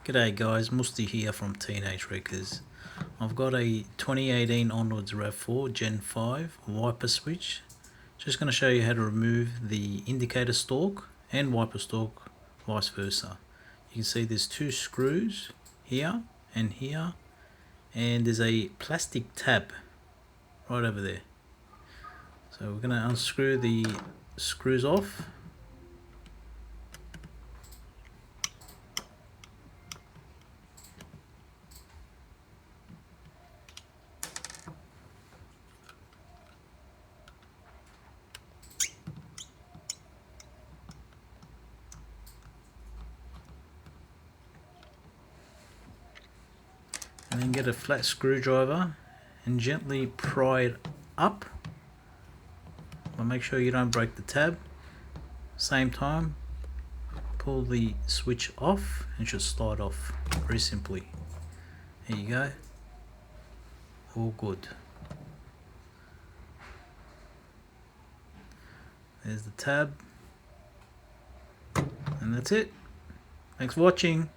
G'day guys, Musti here from THWreckers. I've got a 2018 onwards RAV4 Gen 5 wiper switch. Just going to show you how to remove the indicator stalk and wiper stalk vice versa. You can see there's two screws here, and there's a plastic tab right over there. So we're going to unscrew the screws off. And then get a flat screwdriver and gently pry it up, but make sure you don't break the tab. Same time, pull the switch off and it should slide off very simply. There you go, all good. There's the tab, and that's it. Thanks for watching.